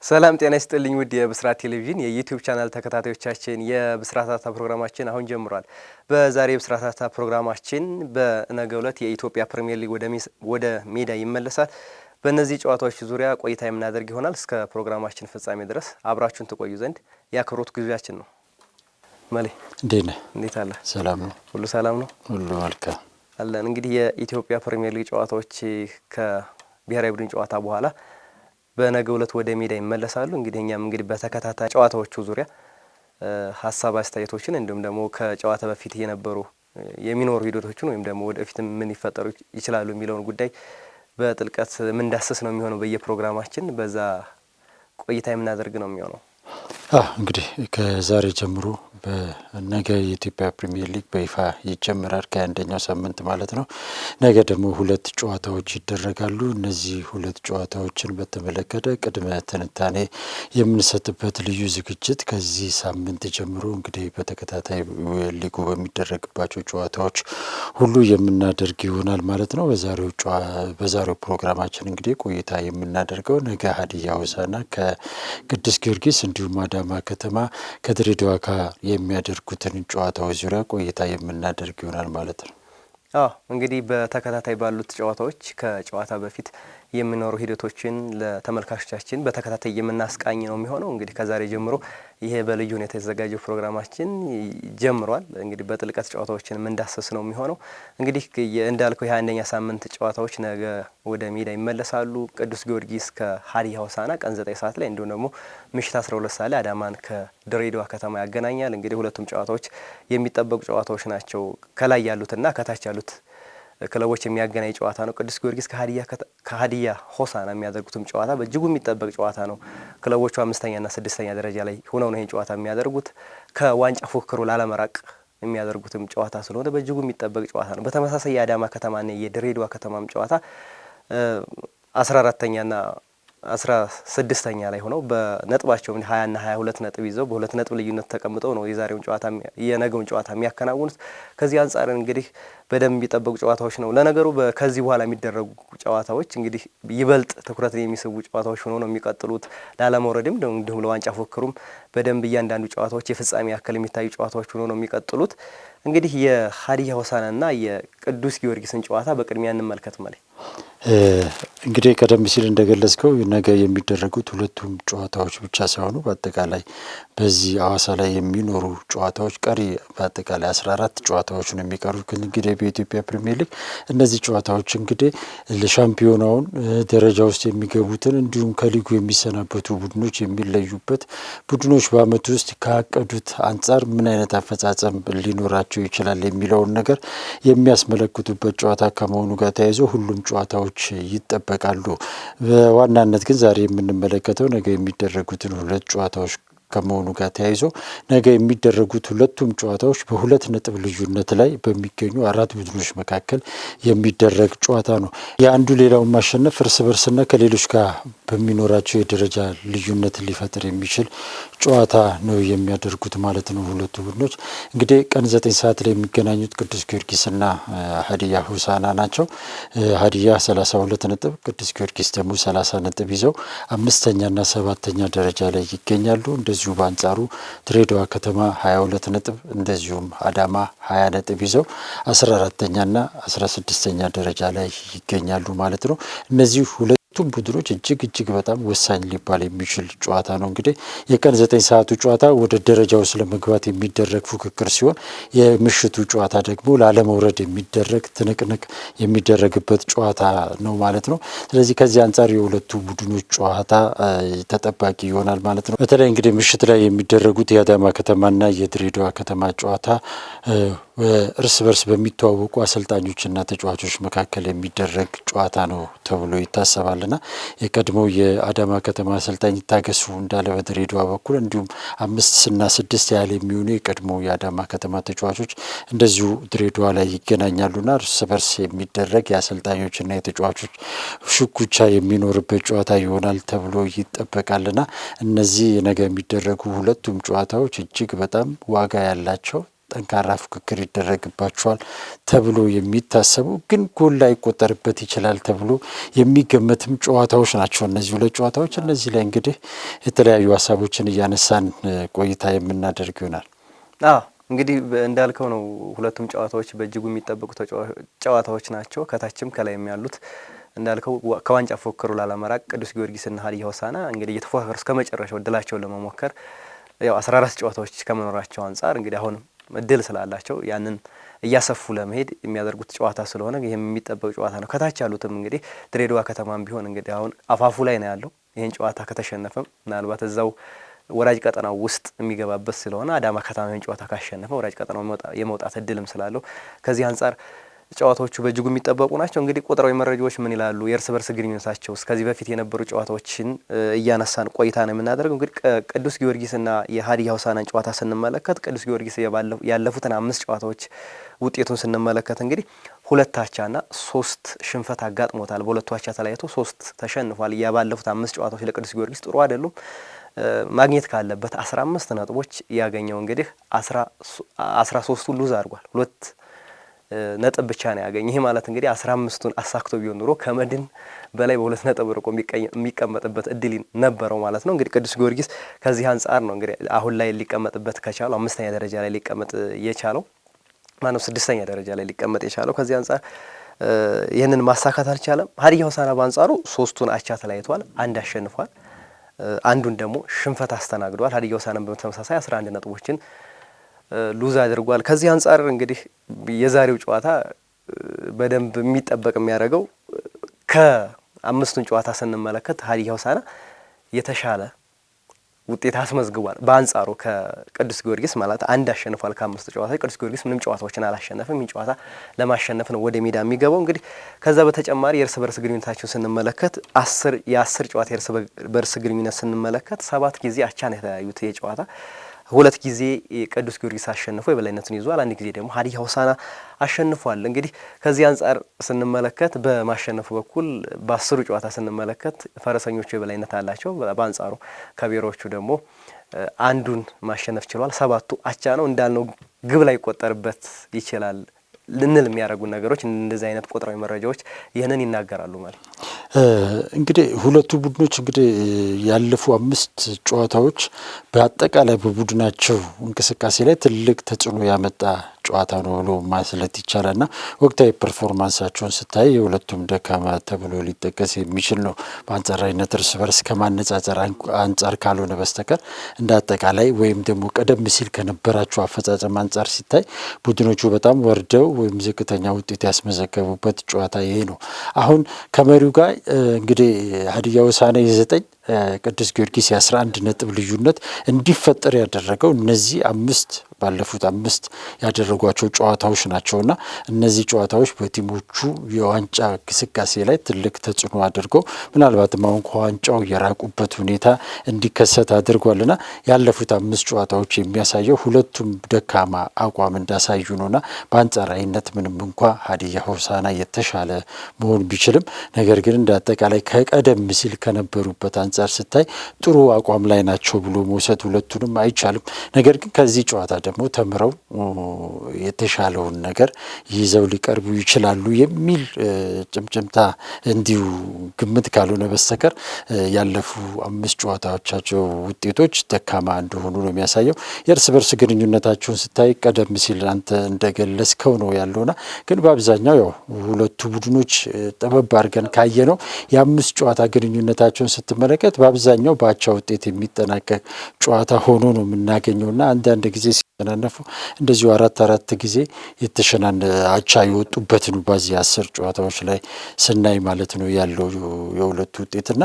ሰላም ጤና ይስጥልኝ ውድ የብስራት ቴሌቪዥን የዩቲዩብ ቻናል ተከታታዮቻችን የብስራት አታ ፕሮግራማችን አሁን ጀምሯል። በዛሬ የብስራት አታ ፕሮግራማችን በነገው ዕለት የኢትዮጵያ ፕሪሚየር ሊግ ወደ ሜዳ ይመለሳል። በእነዚህ ጨዋታዎች ዙሪያ ቆይታ የምናደርግ ይሆናል። እስከ ፕሮግራማችን ፍጻሜ ድረስ አብራችሁን ትቆዩ ዘንድ የአክብሮት ግብዣችን ነው። መሌ እንዴት አለ? ሰላም ነው። ሁሉ ሰላም ነው። ሁሉ መልካም አለን። እንግዲህ የኢትዮጵያ ፕሪሚየር ሊግ ጨዋታዎች ከብሔራዊ ቡድን ጨዋታ በኋላ በነገው ዕለት ወደ ሜዳ ይመለሳሉ። እኛም በተከታታይ ጨዋታዎቹ ዙሪያ ሀሳብ አስተያየቶችን እንዲሁም ደግሞ ከጨዋታ በፊት የነበሩ የሚኖሩ ሂደቶችን ወይም ደግሞ ወደፊት ምን ሊፈጠሩ ይችላሉ የሚለውን ጉዳይ በጥልቀት ምንዳስስ ነው የሚሆነው። በየፕሮግራማችን በዛ ቆይታ የምናደርግ ነው የሚሆነው። እንግዲህ ከዛሬ ጀምሮ በነገ የኢትዮጵያ ፕሪሚየር ሊግ በይፋ ይጀምራል። ከአንደኛው ሳምንት ማለት ነው። ነገ ደግሞ ሁለት ጨዋታዎች ይደረጋሉ። እነዚህ ሁለት ጨዋታዎችን በተመለከተ ቅድመ ትንታኔ የምንሰጥበት ልዩ ዝግጅት ከዚህ ሳምንት ጀምሮ እንግዲህ በተከታታይ ሊጉ በሚደረግባቸው ጨዋታዎች ሁሉ የምናደርግ ይሆናል ማለት ነው። በዛሬው ፕሮግራማችን እንግዲህ ቆይታ የምናደርገው ነገ ሀዲያ ሆሳዕና ከቅዱስ ጊዮርጊስ እንዲሁም አዳማ ከተማ ከድሬዳዋ ጋር የሚያደርጉትን ጨዋታዎች ዙሪያ ቆይታ የምናደርግ ይሆናል ማለት ነው። እንግዲህ በተከታታይ ባሉት ጨዋታዎች ከጨዋታ በፊት የሚኖሩ ሂደቶችን ለተመልካቾቻችን በተከታታይ የምናስቃኝ ነው የሚሆነው። እንግዲህ ከዛሬ ጀምሮ ይሄ በልዩ ሁኔታ የተዘጋጀው ፕሮግራማችን ጀምሯል። እንግዲህ በጥልቀት ጨዋታዎችን የምንዳሰስ ነው የሚሆነው። እንግዲህ እንዳልከው የ21ኛ ሳምንት ጨዋታዎች ነገ ወደ ሜዳ ይመለሳሉ። ቅዱስ ጊዮርጊስ ከሀዲያ ሆሳዕና ቀን 9 ሰዓት ላይ እንዲሁም ደግሞ ምሽት 12 ሰዓት ላይ አዳማን ከድሬዳዋ ከተማ ያገናኛል። እንግዲህ ሁለቱም ጨዋታዎች የሚጠበቁ ጨዋታዎች ናቸው። ከላይ ያሉትና ከታች ያሉት ክለቦች የሚያገናኝ ጨዋታ ነው። ቅዱስ ጊዮርጊስ ከሀዲያ ሆሳዕና የሚያደርጉትም ጨዋታ በእጅጉ የሚጠበቅ ጨዋታ ነው። ክለቦቹ 5ኛና 6ኛ ደረጃ ላይ ሆነው ነው ይህን ጨዋታ የሚያደርጉት። ከዋንጫ ፉክክሩ ላለመራቅ የሚያደርጉትም ጨዋታ ስለሆነ በእጅጉ የሚጠበቅ ጨዋታ ነው። በተመሳሳይ የአዳማ ከተማና የድሬዳዋ ከተማም ጨዋታ 14ኛና 16ኛ ላይ ሆነው በነጥባቸው 20ና 22 ነጥብ ይዘው በሁለት ነጥብ ልዩነት ተቀምጠው ነው የነገውን ጨዋታ የሚያከናውኑት። ከዚህ አንጻር እንግዲህ በደንብ የሚጠበቁ ጨዋታዎች ነው። ለነገሩ ከዚህ በኋላ የሚደረጉ ጨዋታዎች እንግዲህ ይበልጥ ትኩረትን የሚስቡ ጨዋታዎች ሆነው ነው የሚቀጥሉት። ላለመውረድም እንዲሁም ለዋንጫ ፉክክሩም በደንብ እያንዳንዱ ጨዋታዎች የፍጻሜ ያክል የሚታዩ ጨዋታዎች ሆነው ነው የሚቀጥሉት። እንግዲህ የሀዲያ ሆሳዕናና የቅዱስ ጊዮርጊስን ጨዋታ በቅድሚያ እንመልከት። ማለት እንግዲህ ቀደም ሲል እንደገለጽከው ነገ የሚደረጉት ሁለቱም ጨዋታዎች ብቻ ሳይሆኑ በአጠቃላይ በዚህ ሐዋሳ ላይ የሚኖሩ ጨዋታዎች ቀሪ በአጠቃላይ 14 ጨዋታዎች ነው የሚቀሩት። እንግዲህ በኢትዮጵያ ፕሪሚየር ሊግ እነዚህ ጨዋታዎች እንግዲህ ለሻምፒዮናውን ደረጃ ውስጥ የሚገቡትን እንዲሁም ከሊጉ የሚሰናበቱ ቡድኖች የሚለዩበት፣ ቡድኖች በአመቱ ውስጥ ካቀዱት አንጻር ምን አይነት አፈጻጸም ሊኖራቸው ይችላል የሚለውን ነገር የሚያስመለክቱበት ጨዋታ ከመሆኑ ጋር ተያይዞ ሁሉም ጨዋታዎች ይጠበቃሉ። በዋናነት ግን ዛሬ የምንመለከተው ነገ የሚደረጉትን ሁለት ጨዋታዎች ከመሆኑ ጋር ተያይዞ ነገ የሚደረጉት ሁለቱም ጨዋታዎች በሁለት ነጥብ ልዩነት ላይ በሚገኙ አራት ቡድኖች መካከል የሚደረግ ጨዋታ ነው። የአንዱ ሌላውን ማሸነፍ እርስ በርስና ከሌሎች ጋር በሚኖራቸው የደረጃ ልዩነት ሊፈጥር የሚችል ጨዋታ ነው የሚያደርጉት ማለት ነው። ሁለቱ ቡድኖች እንግዲህ ቀን 9 ሰዓት ላይ የሚገናኙት ቅዱስ ጊዮርጊስና ሀዲያ ሆሳዕና ናቸው። ሀዲያ 32 ነጥብ፣ ቅዱስ ጊዮርጊስ ደግሞ 30 ነጥብ ይዘው 5ኛና 7ኛ ደረጃ ላይ ይገኛሉ። እንደዚሁ በአንጻሩ ድሬዳዋ ከተማ 22 ነጥብ እንደዚሁም አዳማ 20 ነጥብ ይዘው 14ኛና 16ኛ ደረጃ ላይ ይገኛሉ ማለት ነው። እነዚህ ሁለቱም ቡድኖች እጅግ በጣም ወሳኝ ሊባል የሚችል ጨዋታ ነው። እንግዲህ የቀን 9 ሰዓቱ ጨዋታ ወደ ደረጃው ስለመግባት የሚደረግ ፉክክር ሲሆን የምሽቱ ጨዋታ ደግሞ ላለመውረድ የሚደረግ ትንቅንቅ የሚደረግበት ጨዋታ ነው ማለት ነው። ስለዚህ ከዚህ አንጻር የሁለቱ ቡድኖች ጨዋታ ተጠባቂ ይሆናል ማለት ነው። በተለይ እንግዲህ ምሽት ላይ የሚደረጉት የአዳማ ከተማና የድሬዳዋ ከተማ ጨዋታ እርስ በርስ በሚተዋወቁ አሰልጣኞችና ተጫዋቾች መካከል የሚደረግ ጨዋታ ነው ተብሎ ይታሰባልና የቀድሞው የአዳማ ከተማ አሰልጣኝ ይታገሱ እንዳለ በድሬዳዋ በኩል እንዲሁም 5 እና 6 ያህል የሚሆኑ የቀድሞ የአዳማ ከተማ ተጫዋቾች እንደዚሁ ድሬዳዋ ላይ ይገናኛሉና እርስ በርስ የሚደረግ የአሰልጣኞችና የተጫዋቾች ሽኩቻ የሚኖርበት ጨዋታ ይሆናል ተብሎ ይጠበቃልና እነዚህ ነገ የሚደረጉ ሁለቱም ጨዋታዎች እጅግ በጣም ዋጋ ያላቸው ጠንካራ ፉክክር ይደረግባቸዋል ተብሎ የሚታሰቡ ግን ጎል ላይቆጠርበት ይችላል ተብሎ የሚገመትም ጨዋታዎች ናቸው እነዚህ ሁለት ጨዋታዎች። እነዚህ ላይ እንግዲህ የተለያዩ ሀሳቦችን እያነሳን ቆይታ የምናደርግ ይሆናል። እንግዲህ እንዳልከው ነው ሁለቱም ጨዋታዎች በእጅጉ የሚጠበቁ ጨዋታዎች ናቸው። ከታችም ከላይም ያሉት እንዳልከው ከዋንጫ ፉክክሩ ላለመራቅ ቅዱስ ጊዮርጊስና ሀዲያ ሆሳዕና እንግዲህ እየተፎካከሩ እስከ መጨረሻው እድላቸውን ለመሞከር ያው 14 ጨዋታዎች ከመኖራቸው አንጻር እንግዲህ አሁንም እድል ስላላቸው ያንን እያሰፉ ለመሄድ የሚያደርጉት ጨዋታ ስለሆነ ይሄም የሚጠበቅ ጨዋታ ነው። ከታች ያሉትም እንግዲህ ድሬዳዋ ከተማም ቢሆን እንግዲህ አሁን አፋፉ ላይ ነው ያለው። ይሄን ጨዋታ ከተሸነፈም ምናልባት እዛው ወራጅ ቀጠናው ውስጥ የሚገባበት ስለሆነ አዳማ ከተማ ይሄን ጨዋታ ካሸነፈ ወራጅ ቀጠናው የመውጣት እድልም ስላለው ከዚህ አንጻር ጨዋታዎቹ በእጅጉ የሚጠበቁ ናቸው። እንግዲህ ቁጥራዊ መረጃዎች ምን ይላሉ? የእርስ በርስ ግንኙነታቸው ከዚህ በፊት የነበሩ ጨዋታዎችን እያነሳን ቆይታ ነው የምናደርገው። እንግዲህ ቅዱስ ጊዮርጊስና የሀዲያ ሆሳዕናን ጨዋታ ስንመለከት ቅዱስ ጊዮርጊስ ያለፉትን 5 ጨዋታዎች ውጤቱን ስንመለከት እንግዲህ 2 አቻና 3 ሽንፈት አጋጥሞታል። በሁለቱ አቻ ተለያይቶ 3 ተሸንፏል። ያባለፉት 5 ጨዋታዎች ለቅዱስ ጊዮርጊስ ጥሩ አይደሉም። ማግኘት ካለበት 15 ነጥቦች ያገኘው እንግዲህ 13ቱን ሉዝ አድርጓል። 2 ነጥብ ብቻ ነው ያገኘ። ይሄ ማለት እንግዲህ 15ቱን አሳክቶ ቢሆን ኑሮ ከመድን በላይ በ2 ነጥብ ርቆ የሚቀመጥበት እድል ነበረው ማለት ነው። እንግዲህ ቅዱስ ጊዮርጊስ ከዚህ አንጻር ነው እንግዲህ አሁን ላይ ሊቀመጥበት ከቻለው 5ኛ ደረጃ ላይ ሊቀመጥ የቻለው ማነው 6ኛ ደረጃ ላይ ሊቀመጥ የቻለው ከዚህ አንጻር ይህንን ማሳካት አልቻለም። ሀዲያ ሆሳዕና በአንጻሩ 3ቱን አቻ ተለያይቷል፣ 1 አሸንፏል፣ አንዱን ደግሞ ሽንፈት አስተናግዷል። ሀዲያ ሆሳዕና በተመሳሳይ 11 ነጥቦችን ሉዝ አድርጓል። ከዚህ አንጻር እንግዲህ የዛሬው ጨዋታ በደንብ የሚጠበቅ የሚያደርገው ከ5ቱን ጨዋታ ስንመለከት ሀዲያ ሆሳዕና የተሻለ ውጤት አስመዝግቧል። በአንጻሩ ከቅዱስ ጊዮርጊስ ማለት 1 አሸንፏል ከ5 ጨዋታ። ቅዱስ ጊዮርጊስ ምንም ጨዋታዎችን አላሸነፈም። ይህን ጨዋታ ለማሸነፍ ነው ወደ ሜዳ የሚገባው። እንግዲህ ከዛ በተጨማሪ የእርስ በርስ ግንኙነታቸውን ስንመለከት የ10 ጨዋታ የእርስ በርስ ግንኙነት ስንመለከት 7 ጊዜ አቻ ነው የተለያዩት። ይህ ጨዋታ 2 ጊዜ ቅዱስ ጊዮርጊስ አሸንፎ የበላይነቱን ይዟል። 1 ጊዜ ደግሞ ሀዲያ ሆሳዕና አሸንፏል። እንግዲህ ከዚህ አንጻር ስንመለከት በማሸነፉ በኩል በ10ሩ ጨዋታ ስንመለከት ፈረሰኞቹ የበላይነት አላቸው። በአንጻሩ ከቢሮዎቹ ደግሞ አንዱን ማሸነፍ ችሏል። 7ቱ አቻ ነው። እንዳልነው ግብ ላይ ይቆጠርበት ይችላል ልንል የሚያደርጉ ነገሮች እንደዚህ አይነት ቁጥራዊ መረጃዎች ይህንን ይናገራሉ ማለት ነው። እንግዲህ ሁለቱ ቡድኖች እንግዲህ ያለፉ 5 ጨዋታዎች በአጠቃላይ በቡድናቸው እንቅስቃሴ ላይ ትልቅ ተጽዕኖ ያመጣ ጨዋታ ነው ብሎ ማስለት ይቻላልና ወቅታዊ ፐርፎርማንሳቸውን ስታይ የሁለቱም ደካማ ተብሎ ሊጠቀስ የሚችል ነው። በአንጻራዊነት እርስ በርስ ከማነጻጸር አንጻር ካልሆነ በስተቀር እንደ አጠቃላይ ወይም ደግሞ ቀደም ሲል ከነበራቸው አፈጻጸም አንጻር ሲታይ ቡድኖቹ በጣም ወርደው ወይም ዝቅተኛ ውጤት ያስመዘገቡበት ጨዋታ ይሄ ነው። አሁን ከመሪው ጋር እንግዲህ ሀዲያ ሆሳዕና የ9 ቅዱስ ጊዮርጊስ የ11 ነጥብ ልዩነት እንዲፈጠር ያደረገው እነዚህ 5 ባለፉት 5 ያደረጓቸው ጨዋታዎች ናቸውና እነዚህ ጨዋታዎች በቲሞቹ የዋንጫ ግስጋሴ ላይ ትልቅ ተጽዕኖ አድርገው ምናልባትም አሁን ከዋንጫው የራቁበት ሁኔታ እንዲከሰት አድርጓልና ያለፉት 5 ጨዋታዎች የሚያሳየው ሁለቱም ደካማ አቋም እንዳሳዩ ነውና በአንጻራዊነት ምንም እንኳ ሀዲያ ሆሳዕና የተሻለ መሆን ቢችልም ነገር ግን እንደ አጠቃላይ ከቀደም ሲል ከነበሩበት አንጻር ስታይ ጥሩ አቋም ላይ ናቸው ብሎ መውሰድ ሁለቱንም አይቻልም። ነገር ግን ከዚህ ጨዋታ ደግሞ ተምረው የተሻለውን ነገር ይዘው ሊቀርቡ ይችላሉ የሚል ጭምጭምታ እንዲሁ ግምት ካልሆነ በስተቀር ያለፉ 5 ጨዋታዎቻቸው ውጤቶች ደካማ እንደሆኑ ነው የሚያሳየው። የእርስ በርስ ግንኙነታቸውን ስታይ ቀደም ሲል አንተ እንደገለጽከው ነው ያለውና ግን በአብዛኛው ያው ሁለቱ ቡድኖች ጠበብ አድርገን ካየ ነው የ5 ጨዋታ ግንኙነታቸውን ስትመለከት በአብዛኛው በአቻ ውጤት የሚጠናቀቅ ጨዋታ ሆኖ ነው የምናገኘውና አንዳንድ ጊዜ ሲተናነፉ እንደዚሁ 4 ጊዜ የተሸናነ አቻ የወጡበትን በዚህ 10 ጨዋታዎች ላይ ስናይ ማለት ነው ያለው የሁለቱ ውጤትና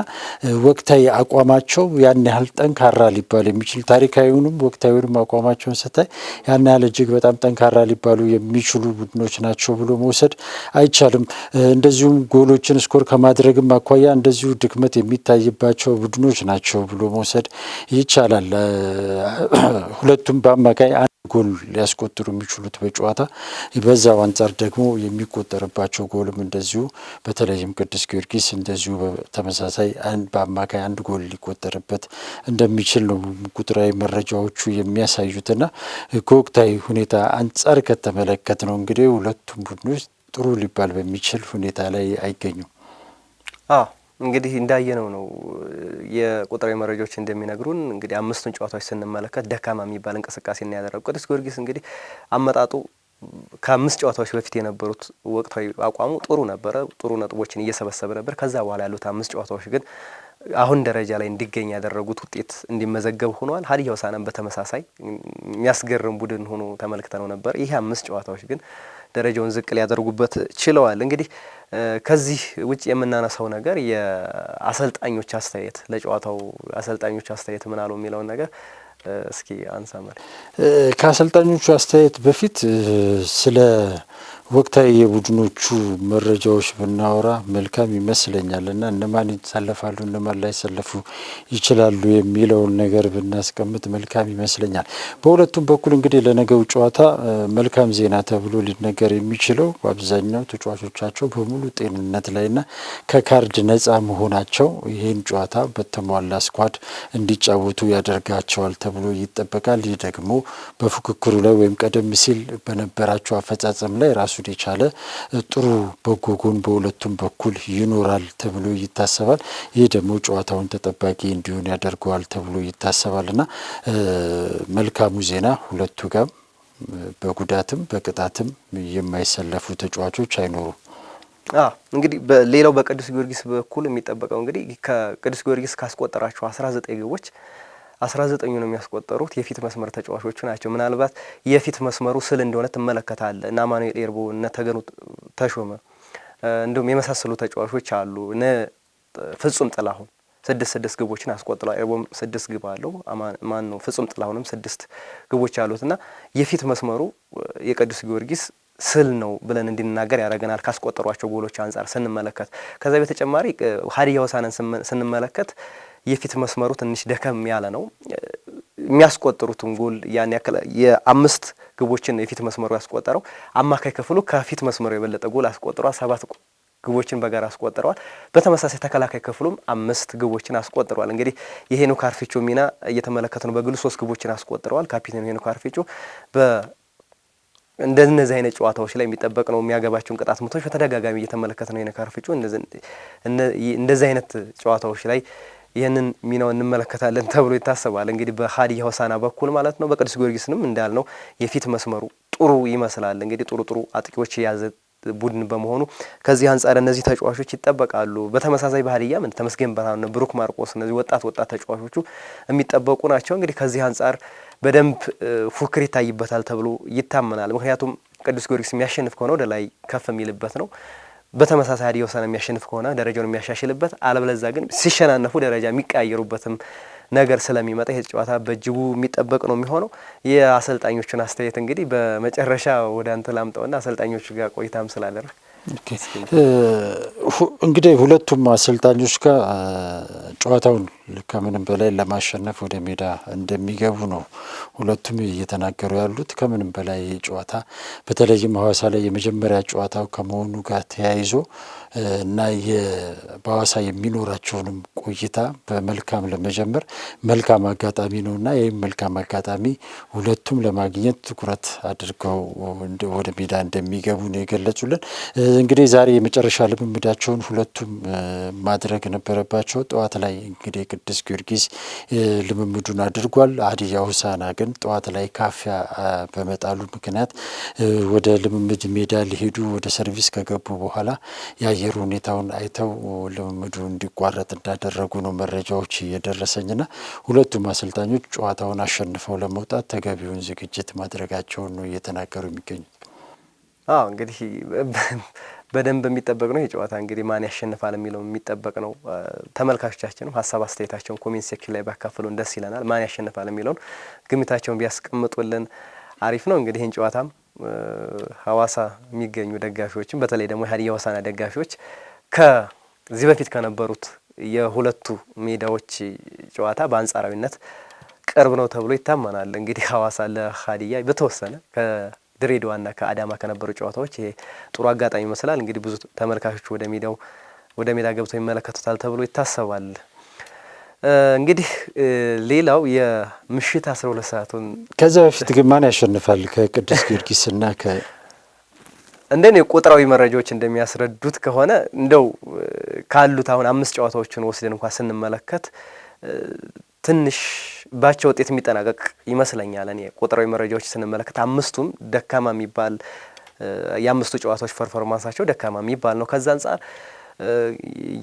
ወቅታዊ አቋማቸው ያን ያህል ጠንካራ ሊባል የሚችል ታሪካዊውንም ወቅታዊውንም አቋማቸውን ስታይ ያን ያህል እጅግ በጣም ጠንካራ ሊባሉ የሚችሉ ቡድኖች ናቸው ብሎ መውሰድ አይቻልም። እንደዚሁም ጎሎችን ስኮር ከማድረግም አኳያ እንደዚሁ ድክመት የሚታይባቸው ቡድኖች ናቸው ብሎ መውሰድ ይቻላል። ሁለቱም በአማካይ አንድ ጎል ሊያስቆጥሩ የሚችሉት በጨዋታ በዛው አንጻር ደግሞ የሚቆጠርባቸው ጎልም እንደዚሁ በተለይም ቅዱስ ጊዮርጊስ እንደዚሁ በተመሳሳይ በአማካይ አንድ ጎል ሊቆጠርበት እንደሚችል ነው ቁጥራዊ መረጃዎቹ የሚያሳዩትና ከወቅታዊ ሁኔታ አንጻር ከተመለከት ነው እንግዲህ ሁለቱም ቡድኖች ጥሩ ሊባል በሚችል ሁኔታ ላይ አይገኙም። እንግዲህ እንዳየነው ነው የቁጥራዊ መረጃዎች እንደሚነግሩን እንግዲህ አምስቱን ጨዋታዎች ስንመለከት ደካማ የሚባል እንቅስቃሴ እና ያደረገው ቅዱስ ጊዮርጊስ እንግዲህ አመጣጡ ከአምስት ጨዋታዎች በፊት የነበሩት ወቅታዊ አቋሙ ጥሩ ነበረ። ጥሩ ነጥቦችን እየሰበሰበ ነበር። ከዛ በኋላ ያሉት አምስት ጨዋታዎች ግን አሁን ደረጃ ላይ እንዲገኝ ያደረጉት ውጤት እንዲመዘገብ ሆኗል። ሀዲያ ሆሳዕናም በተመሳሳይ የሚያስገርም ቡድን ሆኖ ተመልክተነው ነበር። ይሄ አምስት ጨዋታዎች ግን ደረጃውን ዝቅ ሊያደርጉበት ችለዋል። እንግዲህ ከዚህ ውጭ የምናነሳው ነገር የአሰልጣኞች አስተያየት ለጨዋታው አሰልጣኞች አስተያየት ምን አሉ የሚለውን ነገር እስኪ አንሳመር። ከአሰልጣኞቹ አስተያየት በፊት ስለ ወቅታዊ የቡድኖቹ መረጃዎች ብናወራ መልካም ይመስለኛል እና እነማን ይሰለፋሉ እነማን ላይሰለፉ ይችላሉ የሚለውን ነገር ብናስቀምጥ መልካም ይመስለኛል። በሁለቱም በኩል እንግዲህ ለነገው ጨዋታ መልካም ዜና ተብሎ ሊነገር የሚችለው በአብዛኛው ተጫዋቾቻቸው በሙሉ ጤንነት ላይና ከካርድ ነጻ መሆናቸው ይህን ጨዋታ በተሟላ ስኳድ እንዲጫወቱ ያደርጋቸዋል ተብሎ ይጠበቃል። ይህ ደግሞ በፉክክሩ ላይ ወይም ቀደም ሲል በነበራቸው አፈጻጸም ላይ ራሱ የቻለ ጥሩ በጎ ጎን በሁለቱም በኩል ይኖራል ተብሎ ይታሰባል። ይህ ደግሞ ጨዋታውን ተጠባቂ እንዲሆን ያደርገዋል ተብሎ ይታሰባልና መልካሙ ዜና ሁለቱ ጋር በጉዳትም በቅጣትም የማይሰለፉ ተጫዋቾች አይኖሩም። እንግዲህ ሌላው በቅዱስ ጊዮርጊስ በኩል የሚጠበቀው እንግዲህ ከቅዱስ ጊዮርጊስ ካስቆጠራቸው 19 ግቦች 19ኙን የሚያስቆጠሩት የፊት መስመር ተጫዋቾቹ ናቸው። ምናልባት የፊት መስመሩ ስል እንደሆነ ትመለከታለ እና አማኑኤል ኤርቦ እነ ተገኑ ተሾመ እንዲሁም የመሳሰሉ ተጫዋቾች አሉ። ፍጹም ጥላሁን 6 ግቦችን አስቆጥሯል። ኤርቦም 6 ግብ አለው። ማን ነው ፍጹም ጥላሁንም 6 ግቦች አሉትና የፊት መስመሩ የቅዱስ ጊዮርጊስ ስል ነው ብለን እንድንናገር ያደርገናል ካስቆጠሯቸው ጎሎች አንጻር ስንመለከት። ከዛ በተጨማሪ ሀዲያ ሆሳዕናን ስንመለከት የፊት መስመሩ ትንሽ ደከም ያለ ነው። የሚያስቆጥሩትን ጎል ያን ያክል የአምስት ግቦችን የፊት መስመሩ ያስቆጠረው አማካይ ክፍሉ ከፊት መስመሩ የበለጠ ጎል አስቆጥሯል። 7 ግቦችን በጋራ አስቆጥረዋል። በተመሳሳይ ተከላካይ ክፍሉም 5 ግቦችን አስቆጥረዋል። እንግዲህ የሄኖክ አርፊጮ ሚና እየተመለከተ ነው። በግሉ 3 ግቦችን አስቆጥረዋል። ካፒቴኑ ሄኖክ አርፊጮ እንደነዚህ አይነት ጨዋታዎች ላይ የሚጠበቅ ነው። የሚያገባቸውን ቅጣት ምቶች በተደጋጋሚ እየተመለከተ ነው። ሄኖክ አርፊጮ እንደዚህ አይነት ጨዋታዎች ላይ ይህንን ሚናው እንመለከታለን ተብሎ ይታሰባል። እንግዲህ በሀዲያ ሆሳዕና በኩል ማለት ነው። በቅዱስ ጊዮርጊስንም እንዳልነው የፊት መስመሩ ጥሩ ይመስላል። እንግዲህ ጥሩ አጥቂዎች የያዘ ቡድን በመሆኑ ከዚህ አንጻር እነዚህ ተጫዋቾች ይጠበቃሉ። በተመሳሳይ በሀዲያ ተመስገን ብርሃኑ፣ ብሩክ ማርቆስ እነዚህ ወጣት ተጫዋቾቹ የሚጠበቁ ናቸው። እንግዲህ ከዚህ አንጻር በደንብ ፉክክር ይታይበታል ተብሎ ይታመናል። ምክንያቱም ቅዱስ ጊዮርጊስ የሚያሸንፍ ከሆነ ወደ ላይ ከፍ የሚልበት ነው። በተመሳሳይ ሀዲያ ሆሳዕና የሚያሸንፍ ከሆነ ደረጃውን የሚያሻሽልበት፣ አለበለዚያ ግን ሲሸናነፉ ደረጃ የሚቀያየሩበትም ነገር ስለሚመጣ ይሄ ጨዋታ በእጅጉ የሚጠበቅ ነው የሚሆነው። የአሰልጣኞቹን አስተያየት እንግዲህ በመጨረሻ ወደ አንተ ላምጣውና አሰልጣኞቹ ጋር ቆይታም ስላደረግ እንግዲህ ሁለቱም አሰልጣኞች ጋር ጨዋታውን ከምንም በላይ ለማሸነፍ ወደ ሜዳ እንደሚገቡ ነው ሁለቱም እየተናገሩ ያሉት። ከምንም በላይ ጨዋታ በተለይም ሐዋሳ ላይ የመጀመሪያ ጨዋታው ከመሆኑ ጋር ተያይዞ እና በሐዋሳ የሚኖራቸውንም ቆይታ በመልካም ለመጀመር መልካም አጋጣሚ ነው እና ይህም መልካም አጋጣሚ ሁለቱም ለማግኘት ትኩረት አድርገው ወደ ሜዳ እንደሚገቡ ነው የገለጹልን። እንግዲህ ዛሬ የመጨረሻ ልምምዳቸውን ሁለቱም ማድረግ ነበረባቸው። ጠዋት ላይ እንግዲህ ቅዱስ ጊዮርጊስ ልምምዱን አድርጓል። ሀዲያ ሆሳዕና ግን ጠዋት ላይ ካፊያ በመጣሉ ምክንያት ወደ ልምምድ ሜዳ ሊሄዱ ወደ ሰርቪስ ከገቡ በኋላ የአየር ሁኔታውን አይተው ልምምዱ እንዲቋረጥ እንዳደረጉ ነው መረጃዎች እየደረሰኝና ሁለቱም አሰልጣኞች ጨዋታውን አሸንፈው ለመውጣት ተገቢውን ዝግጅት ማድረጋቸውን ነው እየተናገሩ የሚገኙት። እንግዲህ በደንብ የሚጠበቅ ነው የጨዋታ እንግዲህ ማን ያሸንፋል የሚለው የሚጠበቅ ነው። ተመልካቾቻችንም ሀሳብ አስተያየታቸውን ኮሜንት ሴክሽን ላይ ባካፈሉን ደስ ይለናል። ማን ያሸንፋል የሚለውን ግምታቸውን ቢያስቀምጡልን አሪፍ ነው። እንግዲህ ይህን ጨዋታም ሐዋሳ የሚገኙ ደጋፊዎችም በተለይ ደግሞ የሀዲያ ሆሳዕና ደጋፊዎች ከዚህ በፊት ከነበሩት የሁለቱ ሜዳዎች ጨዋታ በአንጻራዊነት ቅርብ ነው ተብሎ ይታመናል። እንግዲህ ሐዋሳ ለሀዲያ በተወሰነ ከድሬዳዋና ከአዳማ ከነበሩ ጨዋታዎች ይሄ ጥሩ አጋጣሚ ይመስላል። እንግዲህ ብዙ ተመልካቾች ወደ ሜዳ ገብተው ይመለከቱታል ተብሎ ይታሰባል። እንግዲህ ሌላው የምሽት 12 ሰዓቱን ከዛ በፊት ግን ማን ያሸንፋል ከቅዱስ ጊዮርጊስና እንደኔ ቁጥራዊ መረጃዎች እንደሚያስረዱት ከሆነ እንደው ካሉት አሁን 5 ጨዋታዎችን ወስደን እንኳን ስንመለከት ትንሽ ባቸው ውጤት የሚጠናቀቅ ይመስለኛል። እኔ ቁጥራዊ መረጃዎች ስንመለከት አምስቱም ደካማ የሚባል የአምስቱ ጨዋታዎች ፐርፎርማንሳቸው ደካማ የሚባል ነው። ከዛ አንፃር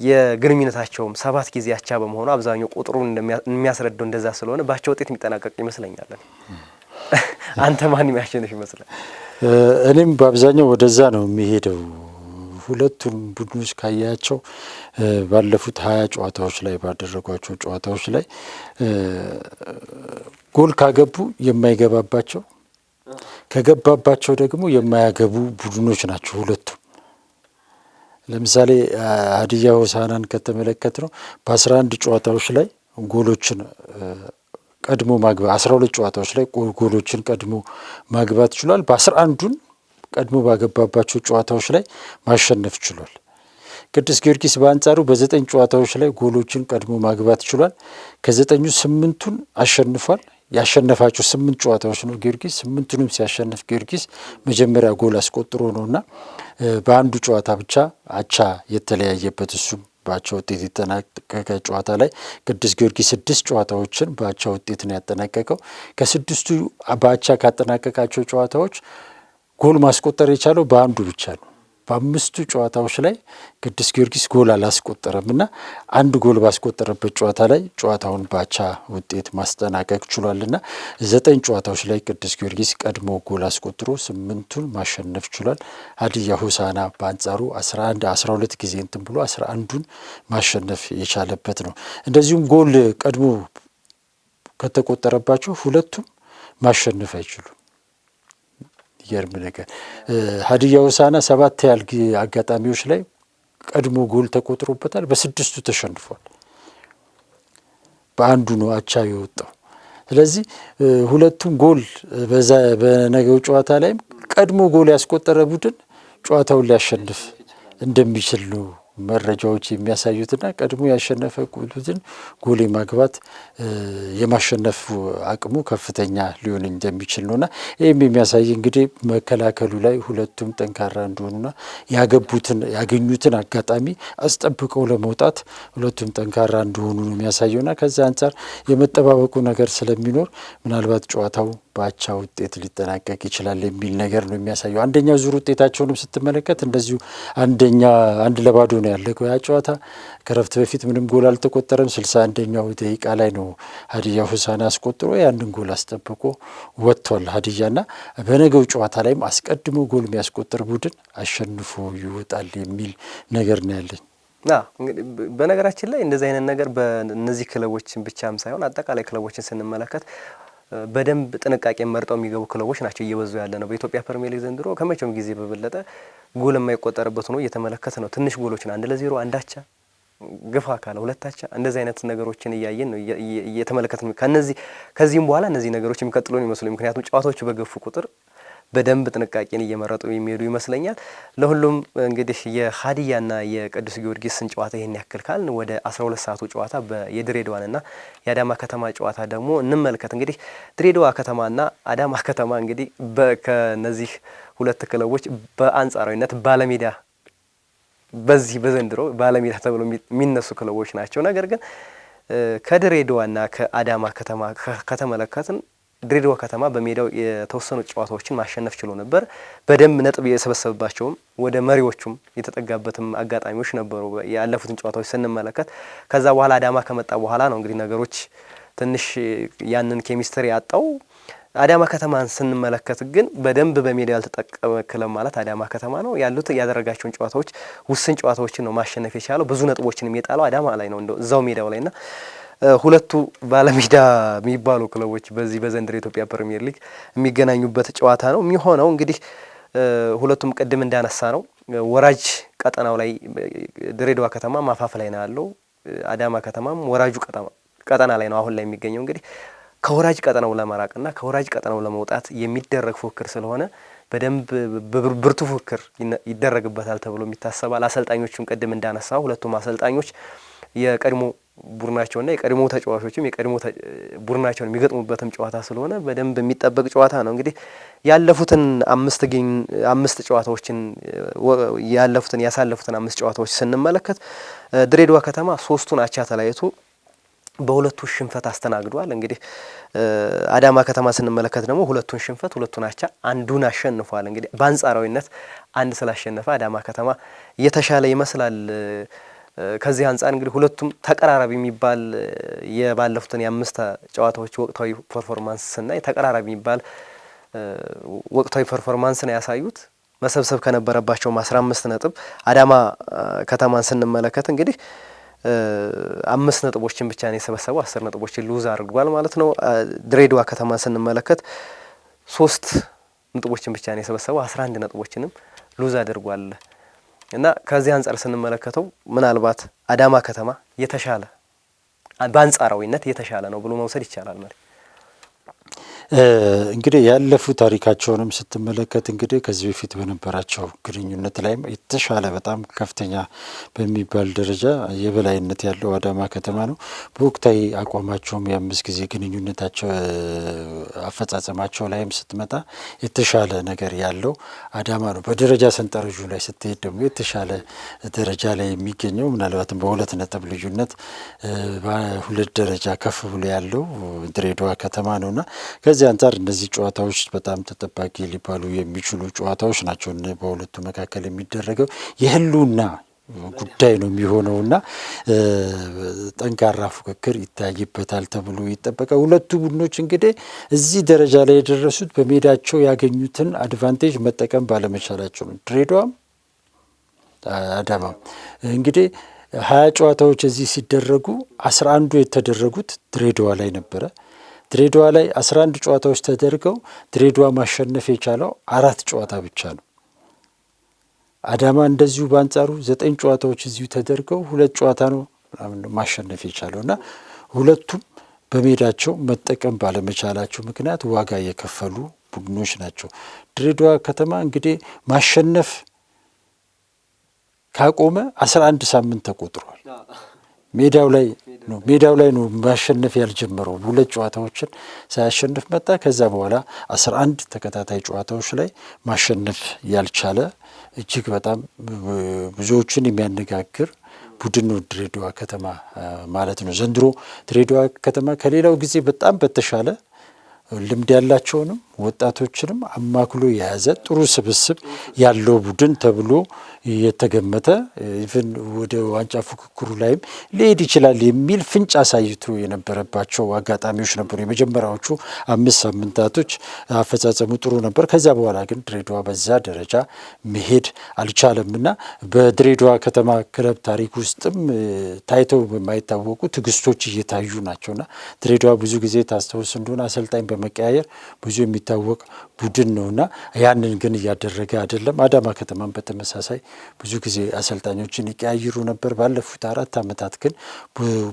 የግንኙነታቸውም 7 ጊዜ አቻ በመሆኑ አብዛኛው ቁጥሩን የሚያስረዳው እንደዛ ስለሆነ ባቸው ውጤት የሚጠናቀቅ ይመስለኛል። አንተ ማን የሚያሸንፍ ይመስላል? እኔም በአብዛኛው ወደዛ ነው የሚሄደው። ሁለቱም ቡድኖች ካያቸው ባለፉት 20 ጨዋታዎች ላይ ባደረጓቸው ጨዋታዎች ላይ ጎል ካገቡ የማይገባባቸው ከገባባቸው ደግሞ የማያገቡ ቡድኖች ናቸው ሁለቱም። ለምሳሌ ሀዲያ ሆሳዕናን ከተመለከት ነው በ11 ጨዋታዎች ላይ ጎሎችን ቀድሞ ማግባት 12 ጨዋታዎች ላይ ጎሎችን ቀድሞ ማግባት ችሏል። በ11ዱን ቀድሞ ባገባባቸው ጨዋታዎች ላይ ማሸነፍ ችሏል። ቅዱስ ጊዮርጊስ በአንጻሩ በ9 ጨዋታዎች ላይ ጎሎችን ቀድሞ ማግባት ችሏል። ከ9ኙ 8ቱን አሸንፏል። ያሸነፋቸው 8 ጨዋታዎች ነው። ጊዮርጊስ 8ቱንም ሲያሸንፍ ጊዮርጊስ መጀመሪያ ጎል አስቆጥሮ ነውና በአንዱ ጨዋታ ብቻ አቻ የተለያየበት እሱም በአቻ ውጤት የተጠናቀቀ ጨዋታ ላይ ቅዱስ ጊዮርጊስ 6 ጨዋታዎችን በአቻ ውጤት ነው ያጠናቀቀው። ከ6ቱ በአቻ ካጠናቀቃቸው ጨዋታዎች ጎል ማስቆጠር የቻለው በአንዱ ብቻ ነው። በ5ቱ ጨዋታዎች ላይ ቅዱስ ጊዮርጊስ ጎል አላስቆጠረም እና አንድ ጎል ባስቆጠረበት ጨዋታ ላይ ጨዋታውን በአቻ ውጤት ማስጠናቀቅ ችሏልና 9 ጨዋታዎች ላይ ቅዱስ ጊዮርጊስ ቀድሞ ጎል አስቆጥሮ 8ቱን ማሸነፍ ችሏል። ሀዲያ ሆሳዕና በአንጻሩ 12 ጊዜ እንትን ብሎ 11ዱን ማሸነፍ የቻለበት ነው። እንደዚሁም ጎል ቀድሞ ከተቆጠረባቸው ሁለቱም ማሸነፍ አይችሉም። ይገርም ነገር ሀዲያ ሆሳዕና 7 ያህል አጋጣሚዎች ላይ ቀድሞ ጎል ተቆጥሮበታል። በ6ቱ ተሸንፏል። በአንዱ ነው አቻ የወጣው። ስለዚህ ሁለቱም ጎል በነገው ጨዋታ ላይም ቀድሞ ጎል ያስቆጠረ ቡድን ጨዋታውን ሊያሸንፍ እንደሚችል ነው መረጃዎች የሚያሳዩትና ቀድሞ ያሸነፈ ቡድን ጎል የማግባት የማሸነፍ አቅሙ ከፍተኛ ሊሆን እንደሚችል ነውና ይህም የሚያሳይ እንግዲህ መከላከሉ ላይ ሁለቱም ጠንካራ እንደሆኑና ያገኙትን አጋጣሚ አስጠብቀው ለመውጣት ሁለቱም ጠንካራ እንደሆኑ ነው የሚያሳየውና ከዛ አንጻር የመጠባበቁ ነገር ስለሚኖር ምናልባት ጨዋታው በአቻ ውጤት ሊጠናቀቅ ይችላል የሚል ነገር ነው የሚያሳየው። አንደኛው ዙር ውጤታቸውንም ስትመለከት እንደዚሁ 1-0 ነው ያለቀው ያ ጨዋታ። ከረፍት በፊት ምንም ጎል አልተቆጠረም። 61ኛው ደቂቃ ላይ ነው ሀዲያ ሆሳዕና አስቆጥሮ ያንን ጎል አስጠብቆ ወጥቷል ሀዲያና በነገው ጨዋታ ላይም አስቀድሞ ጎል የሚያስቆጥር ቡድን አሸንፎ ይወጣል የሚል ነገር ነው ያለኝ። በነገራችን ላይ እንደዚህ አይነት ነገር በእነዚህ ክለቦችን ብቻም ሳይሆን አጠቃላይ ክለቦችን ስንመለከት በደንብ ጥንቃቄ መርጠው የሚገቡ ክለቦች ናቸው እየበዙ ያለ ነው። በኢትዮጵያ ፕሪሚየር ሊግ ዘንድሮ ከመቼውም ጊዜ በበለጠ ጎል የማይቆጠርበት ሆኖ እየተመለከተ ነው። ትንሽ ጎሎችን 1-0 1 አቻ ግፋ ካለ 2 አቻ እንደዚህ አይነት ነገሮችን እያየን ነው እየተመለከትን ከዚህም በኋላ እነዚህ ነገሮች የሚቀጥሉ ነው ይመስሉ። ምክንያቱም ጨዋታዎቹ በገፉ ቁጥር በደንብ ጥንቃቄን እየመረጡ የሚሄዱ ይመስለኛል። ለሁሉም እንግዲህ የሀዲያና የቅዱስ ጊዮርጊስን ጨዋታ ይሄን ያክል ካልን ወደ 12 ሰዓቱ ጨዋታ የድሬዳዋንና የአዳማ ከተማ ጨዋታ ደግሞ እንመልከት። እንግዲህ ድሬዳዋ ከተማና አዳማ ከተማ እንግዲህ ከነዚህ ሁለት ክለቦች በአንጻራዊነት ባለሜዳ በዘንድሮ ባለሜዳ ተብሎ የሚነሱ ክለቦች ናቸው። ነገር ግን ከድሬዳዋና ከአዳማ ከተማ ከተመለከትን ድሬዳዋ ከተማ በሜዳው የተወሰኑ ጨዋታዎችን ማሸነፍ ችሎ ነበር። በደንብ ነጥብ የሰበሰበባቸውም ወደ መሪዎቹም የተጠጋበትም አጋጣሚዎች ነበሩ ያለፉትን ጨዋታዎች ስንመለከት። ከዛ በኋላ አዳማ ከመጣ በኋላ ነው እንግዲህ ነገሮች ትንሽ ያንን ኬሚስትሪ ያጣው። አዳማ ከተማን ስንመለከት ግን በደንብ በሜዳው ያልተጠቀመ ክለብ ማለት አዳማ ከተማ ነው። ያደረጋቸውን ጨዋታዎች ውስን ጨዋታዎችን ነው ማሸነፍ የቻለው። ብዙ ነጥቦችን የጣለው አዳማ ላይ ነው እንደው እዛው ሜዳው ላይና ሁለቱ ባለሜዳ የሚባሉ ክለቦች በዚህ በዘንድሮ የኢትዮጵያ ፕሪሚየር ሊግ የሚገናኙበት ጨዋታ ነው የሚሆነው። እንግዲህ ሁለቱም ቅድም እንዳነሳ ነው ወራጅ ቀጠናው ላይ ድሬዳዋ ከተማ ማፋፍ ላይ ነው ያለው። አዳማ ከተማም ወራጁ ቀጠና ላይ ነው አሁን ላይ የሚገኘው። እንግዲህ ከወራጅ ቀጠናው ለመራቅና ከወራጅ ቀጠናው ለመውጣት የሚደረግ ፉክክር ስለሆነ በደንብ ብርቱ ፉክክር ይደረግበታል ተብሎ ይታሰባል። አሰልጣኞቹም ቅድም እንዳነሳው ሁለቱም አሰልጣኞች የቀድሞ ቡድናቸውና የቀድሞ ተጫዋቾችም የቀድሞ ቡድናቸውን የሚገጥሙበትም ጨዋታ ስለሆነ በደንብ የሚጠበቅ ጨዋታ ነው። እንግዲህ ያለፉትን ያሳለፉትን 5 ጨዋታዎች ስንመለከት ድሬዳዋ ከተማ 3ቱን አቻ ተለያይቶ በሁለቱ ሽንፈት አስተናግዷል። እንግዲህ አዳማ ከተማ ስንመለከት ደግሞ ሁለቱን ሽንፈት ሁለቱን አቻ አንዱን አሸንፏል። እንግዲህ በአንጻራዊነት አንድ ስላሸነፈ አዳማ ከተማ የተሻለ ይመስላል። ከዚህ አንጻር እንግዲህ ሁለቱም ተቀራራቢ የሚባል የባለፉትን የ5 ጨዋታዎች ወቅታዊ ፐርፎርማንስ እና ተቀራራቢ የሚባል ወቅታዊ ፐርፎርማንስ ነው ያሳዩት። መሰብሰብ ከነበረባቸው 15 ነጥብ አዳማ ከተማን ስንመለከት እንግዲህ 5 ነጥቦችን ብቻ ነው የሰበሰበው፣ 10 ነጥቦችን ሉዝ አድርጓል ማለት ነው። ድሬዳዋ ከተማን ስንመለከት 3 ነጥቦችን ብቻ ነው የሰበሰበው፣ 11 ነጥቦችንም ሉዝ አድርጓል። እና ከዚህ አንጻር ስንመለከተው ምናልባት አዳማ ከተማ የተሻለ በአንጻራዊነት የተሻለ ነው ብሎ መውሰድ ይቻላል ማለት እንግዲህ ያለፉ ታሪካቸውንም ስትመለከት እንግዲህ ከዚህ በፊት በነበራቸው ግንኙነት ላይም የተሻለ በጣም ከፍተኛ በሚባል ደረጃ የበላይነት ያለው አዳማ ከተማ ነው። በወቅታዊ አቋማቸውም የ5 ጊዜ ግንኙነታቸው አፈጻጸማቸው ላይም ስትመጣ የተሻለ ነገር ያለው አዳማ ነው። በደረጃ ሰንጠረዡ ላይ ስትሄድ ደግሞ የተሻለ ደረጃ ላይ የሚገኘው ምናልባትም በ2 ነጥብ ልዩነት በ2 ደረጃ ከፍ ብሎ ያለው ድሬዳዋ ከተማ ነውና ከዚህ አንጻር እነዚህ ጨዋታዎች በጣም ተጠባቂ ሊባሉ የሚችሉ ጨዋታዎች ናቸው። በሁለቱ መካከል የሚደረገው የህልውና ጉዳይ ነው የሚሆነውና ጠንካራ ፉክክር ይታይበታል ተብሎ ይጠበቃል። ሁለቱ ቡድኖች እንግዲህ እዚህ ደረጃ ላይ የደረሱት በሜዳቸው ያገኙትን አድቫንቴጅ መጠቀም ባለመቻላቸው ነው። ድሬዳዋም አዳማም እንግዲህ 20 ጨዋታዎች እዚህ ሲደረጉ 11ዱ የተደረጉት ድሬዳዋ ላይ ነበረ። ድሬዳዋ ላይ 11 ጨዋታዎች ተደርገው ድሬዳዋ ማሸነፍ የቻለው 4 ጨዋታ ብቻ ነው። አዳማ እንደዚሁ በአንጻሩ 9 ጨዋታዎች እዚሁ ተደርገው 2 ጨዋታ ነው ማሸነፍ የቻለው እና ሁለቱም በሜዳቸው መጠቀም ባለመቻላቸው ምክንያት ዋጋ የከፈሉ ቡድኖች ናቸው። ድሬዳዋ ከተማ እንግዲህ ማሸነፍ ካቆመ 11 ሳምንት ተቆጥሯል። ሜዳው ላይ ነው ማሸነፍ ያልጀመረው። 2 ጨዋታዎችን ሳያሸንፍ መጣ። ከዛ በኋላ 11 ተከታታይ ጨዋታዎች ላይ ማሸነፍ ያልቻለ እጅግ በጣም ብዙዎችን የሚያነጋግር ቡድን ነው ድሬዳዋ ከተማ ማለት ነው። ዘንድሮ ድሬዳዋ ከተማ ከሌላው ጊዜ በጣም በተሻለ ልምድ ያላቸውንም ወጣቶችንም አማክሎ የያዘ ጥሩ ስብስብ ያለው ቡድን ተብሎ የተገመተ ኢቭን ወደ ዋንጫ ፉክክሩ ላይም ሊሄድ ይችላል የሚል ፍንጭ አሳይቶ የነበረባቸው አጋጣሚዎች ነበሩ። የመጀመሪያዎቹ 5 ሳምንታቶች አፈጻጸሙ ጥሩ ነበር። ከዛ በኋላ ግን ድሬዳዋ በዛ ደረጃ መሄድ አልቻለምና በድሬዳዋ ከተማ ክለብ ታሪክ ውስጥም ታይተው በማይታወቁ ትዕግስቶች እየታዩ ናቸውና ድሬዳዋ ብዙ ጊዜ ታስታውስ እንደሆነ አሰልጣኝ በመቀያየር ብዙ የሚታወቅ ቡድን ነውና ያንን ግን እያደረገ አይደለም። አዳማ ከተማን በተመሳሳይ ብዙ ጊዜ አሰልጣኞችን ይቀያይሩ ነበር። ባለፉት 4 ዓመታት ግን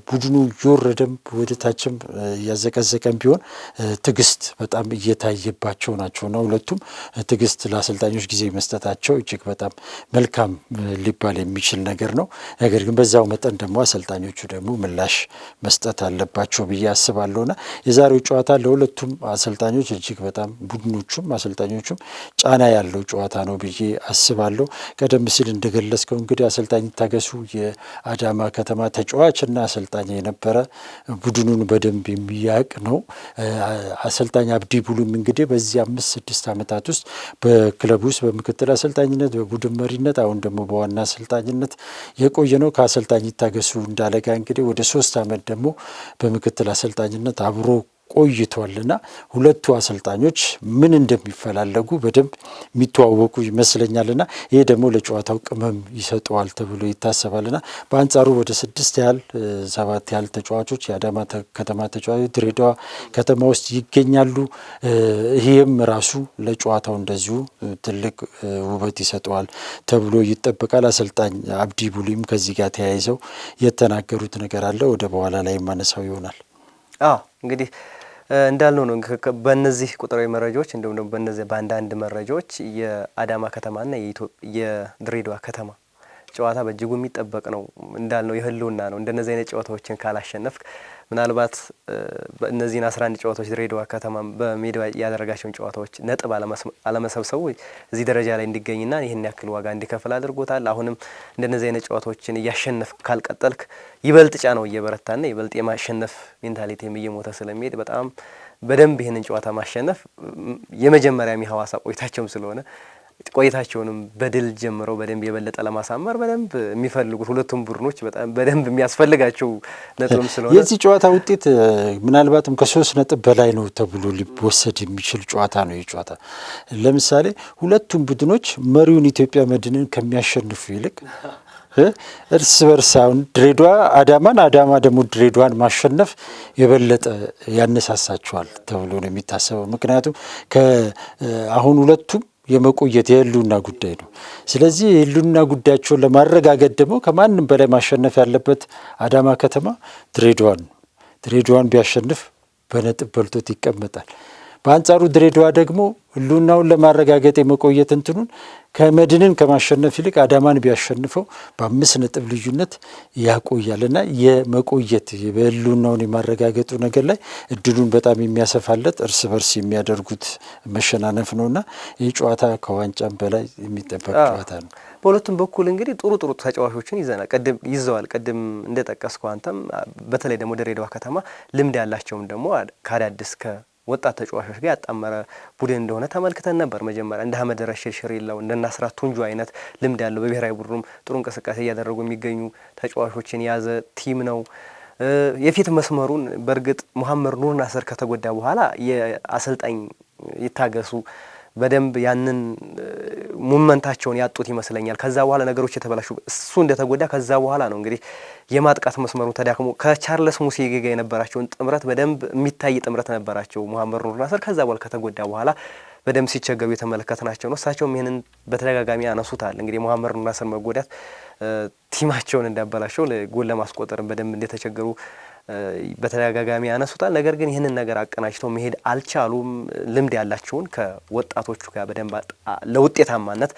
ቡድኑ እየወረደም ወደ ታችም እያዘቀዘቀም ቢሆን ትዕግስት በጣም እየታየባቸው ናቸውና ሁለቱም ትዕግስት ለአሰልጣኞች ጊዜ መስጠታቸው እጅግ በጣም መልካም ሊባል የሚችል ነገር ነው። ነገር ግን በዛው መጠን ደግሞ አሰልጣኞቹ ደግሞ ምላሽ መስጠት አለባቸው ብዬ አስባለሁና የዛሬው ጨዋታ ለሁለቱም አሰልጣኞች እጅግ በጣም ቡድኖቹም አሰልጣኞቹም ጫና ያለው ጨዋታ ነው ብዬ አስባለሁ። ቀደም ሲል እንደገለጽከው እንግዲህ አሰልጣኝ ታገሱ የአዳማ ከተማ ተጫዋችና አሰልጣኝ የነበረ ቡድኑን በደንብ የሚያውቅ ነው። አሰልጣኝ አብዲ ቡሉም እንግዲህ በዚህ 5-6 ዓመታት ውስጥ በክለብ ውስጥ በምክትል አሰልጣኝነት በቡድን መሪነት አሁን ደግሞ በዋና አሰልጣኝነት የቆየ ነው። ከአሰልጣኝ ታገሱ እንዳለጋ እንግዲህ ወደ 3 ዓመት ደግሞ በምክትል አሰልጣኝነት አብሮ ቆይቷልና ሁለቱ አሰልጣኞች ምን እንደሚፈላለጉ በደንብ የሚተዋወቁ ይመስለኛልና ይሄ ደግሞ ለጨዋታው ቅመም ይሰጠዋል ተብሎ ይታሰባልና በአንጻሩ ወደ 7 ያህል ተጫዋቾች የአዳማ ከተማ ተጫዋቾች ድሬዳዋ ከተማ ውስጥ ይገኛሉ። ይሄም ራሱ ለጨዋታው እንደዚሁ ትልቅ ውበት ይሰጠዋል ተብሎ ይጠበቃል። አሰልጣኝ አብዲ ቡሊም ከዚህ ጋር ተያይዘው የተናገሩት ነገር አለ። ወደ በኋላ ላይ ማነሳው ይሆናል። እንግዲህ እንዳልነው ነው በእነዚህ ቁጥራዊ መረጃዎች እንደውም ደግሞ በእነዚህ በአንዳንድ መረጃዎች የአዳማ ከተማና የድሬዳዋ ከተማ ጨዋታ በእጅጉ የሚጠበቅ ነው። እንዳልነው የህልውና ነው። እንደነዚህ አይነት ጨዋታዎችን ካላሸነፍክ ምናልባት እነዚህን 11 ጨዋታዎች ድሬዳዋ ከተማ በሜዳው ያደረጋቸውን ጨዋታዎች ነጥብ አለመሰብሰቡ እዚህ ደረጃ ላይ እንዲገኝና ይህን ያክል ዋጋ እንዲከፍል አድርጎታል። አሁንም እንደነዚህ አይነት ጨዋታዎችን እያሸነፍክ ካልቀጠልክ ይበልጥ ጫናው እየበረታና ይበልጥ የማሸነፍ ሜንታሊቲም እየሞተ ስለሚሄድ በጣም በደንብ ይህንን ጨዋታ ማሸነፍ የመጀመሪያም የሐዋሳ ቆይታቸውም ስለሆነ ቆይታቸውንም በድል ጀምረው በደንብ የበለጠ ለማሳመር በደንብ የሚፈልጉት ሁለቱም ቡድኖች በጣም በደንብ የሚያስፈልጋቸው ነጥብም ስለሆነ የዚህ ጨዋታ ውጤት ምናልባትም ከ3 ነጥብ በላይ ነው ተብሎ ሊወሰድ የሚችል ጨዋታ ነው። ይህ ጨዋታ ለምሳሌ ሁለቱም ቡድኖች መሪውን ኢትዮጵያ መድንን ከሚያሸንፉ ይልቅ እርስ በርስ አሁን ድሬዳዋ አዳማን፣ አዳማ ደግሞ ድሬዳዋን ማሸነፍ የበለጠ ያነሳሳቸዋል ተብሎ ነው የሚታሰበው። ምክንያቱም አሁን ሁለቱም የመቆየት የህልውና ጉዳይ ነው። ስለዚህ የህልውና ጉዳያቸውን ለማረጋገጥ ደግሞ ከማንም በላይ ማሸነፍ ያለበት አዳማ ከተማ ድሬዳዋን ቢያሸንፍ በነጥብ በልጦት ይቀመጣል። በአንጻሩ ድሬዳዋ ደግሞ ህልውናውን ለማረጋገጥ የመቆየት እንትኑን ከመድንን ከማሸነፍ ይልቅ አዳማን ቢያሸንፈው በ5 ነጥብ ልዩነት ያቆያልና የመቆየት በህልውናውን የማረጋገጡ ነገር ላይ እድሉን በጣም የሚያሰፋለት እርስ በርስ የሚያደርጉት መሸናነፍ ነውና ይህ ጨዋታ ከዋንጫም በላይ የሚጠበቅ ጨዋታ ነው። በሁለቱም በኩል እንግዲህ ጥሩ ተጫዋቾችን ይዘዋል። ቅድም እንደጠቀስከው አንተም በተለይ ደግሞ ድሬዳዋ ከተማ ልምድ ያላቸውም ደግሞ ከአዳዲስ ወጣት ተጫዋቾች ጋር ያጣመረ ቡድን እንደሆነ ተመልክተን ነበር። መጀመሪያ እንደ አህመድ ረሺድ ሽሪላው እንደ ናስራት ቱንጁ አይነት ልምድ ያለው በብሔራዊ ቡድኑም ጥሩ እንቅስቃሴ እያደረጉ የሚገኙ ተጫዋቾችን የያዘ ቲም ነው። የፊት መስመሩን በእርግጥ መሐመድ ኑር ናስር ከተጎዳ በኋላ የአሰልጣኝ ይታገሱ በደንብ ያንን ሙመንታቸውን ያጡት ይመስለኛል። ከዛ በኋላ ነገሮች የተበላሹ እሱ እንደተጎዳ ከዛ በኋላ ነው እንግዲህ የማጥቃት መስመሩ ተዳክሞ ከቻርለስ ሙሴ ጋር የነበራቸውን ጥምረት በደንብ የሚታይ ጥምረት ነበራቸው መሐመድ ኑር ናስር። ከዛ በኋላ ከተጎዳ በኋላ በደንብ ሲቸገሩ የተመለከትናቸው ነው። እሳቸውም ይህንን በተደጋጋሚ ያነሱታል። እንግዲህ መሐመድ ኑር ናስር መጎዳት ቲማቸውን እንዳበላሸው ጎል ለማስቆጠርም በደንብ እንደተቸገሩ በተደጋጋሚ ያነሱታል። ነገር ግን ይህንን ነገር አቀናጅተው መሄድ አልቻሉም። ልምድ ያላቸውን ከወጣቶቹ ጋር በደንብ ለውጤታማነት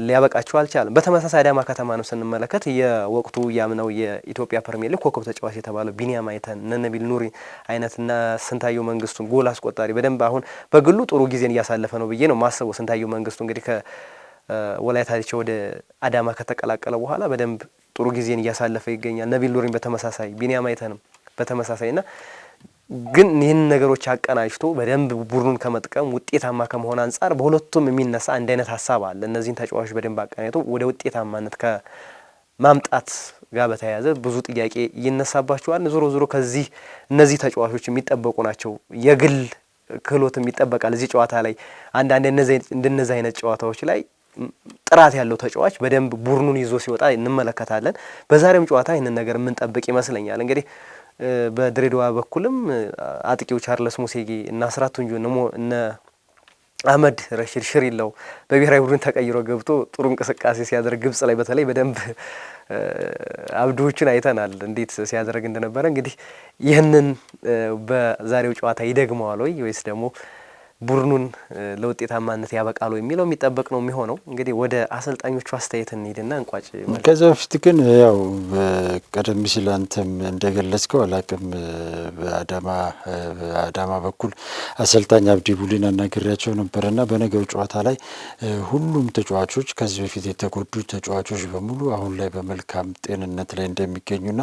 ሊያበቃቸው አልቻለም። በተመሳሳይ አዳማ ከተማንም ስንመለከት የወቅቱ ያምነው የኢትዮጵያ ፕሪሚየር ሊግ ኮከብ ተጫዋች የተባለው ቢኒያም አይተን ነነቢል ኑሪ አይነትና ስንታየው መንግስቱን ጎል አስቆጣሪ በደንብ አሁን በግሉ ጥሩ ጊዜን እያሳለፈ ነው ብዬ ነው ማስበው። ስንታየው መንግስቱ እንግዲህ ከወላይታ ዲቻ ወደ አዳማ ከተቀላቀለ በኋላ በደንብ ጥሩ ጊዜን እያሳለፈ ይገኛል። ነቢል ኑሪን በተመሳሳይ ቢኒያም አይተንም በተመሳሳይና ግን ይህን ነገሮች አቀናጅቶ በደንብ ቡድኑን ከመጥቀም ውጤታማ ከመሆን አንጻር በሁለቱም የሚነሳ አንድ አይነት ሀሳብ አለ። እነዚህን ተጫዋቾች በደንብ አቀናጅቶ ወደ ውጤታማነት ከማምጣት ጋር በተያያዘ ብዙ ጥያቄ ይነሳባቸዋል። ዞሮ ከዚህ እነዚህ ተጫዋቾች የሚጠበቁ ናቸው። የግል ክህሎትም ይጠበቃል። እዚህ ጨዋታ ላይ አንዳንድ እንደነዚህ አይነት ጨዋታዎች ላይ ጥራት ያለው ተጫዋች በደንብ ቡድኑን ይዞ ሲወጣ እንመለከታለን። በዛሬም ጨዋታ ይህንን ነገር የምንጠብቅ ይመስለኛል። እንግዲህ በድሬዳዋ በኩልም አጥቂው ቻርለስ ሙሴጌ እና ናስራት ቱንጁ እነ አህመድ ረሺድ ሽሪላው በብሔራዊ ቡድን ተቀይሮ ገብቶ ጥሩ እንቅስቃሴ ሲያደርግ ግብጽ ላይ በተለይ በደንብ አብዶዎችን አይተናል እንዴት ሲያደርግ እንደነበረ። እንግዲህ ይህንን በዛሬው ጨዋታ ይደግመዋል ወይስ ደግሞ ቡድኑን ለውጤታማነት ያበቃሉ የሚለው የሚጠበቅ ነው የሚሆነው። እንግዲህ ወደ አሰልጣኞቹ አስተያየት እንሂድና እንቋጭ። ከዛ በፊት ግን ያው ቀደም ሲል አንተም እንደገለጽከው አላቅም በአዳማ በኩል አሰልጣኝ አብዲ ቡሊን አናግሬያቸው ነበርና በነገው ጨዋታ ላይ ሁሉም ተጫዋቾች ከዚህ በፊት የተጎዱ ተጫዋቾች በሙሉ አሁን ላይ በመልካም ጤንነት ላይ እንደሚገኙና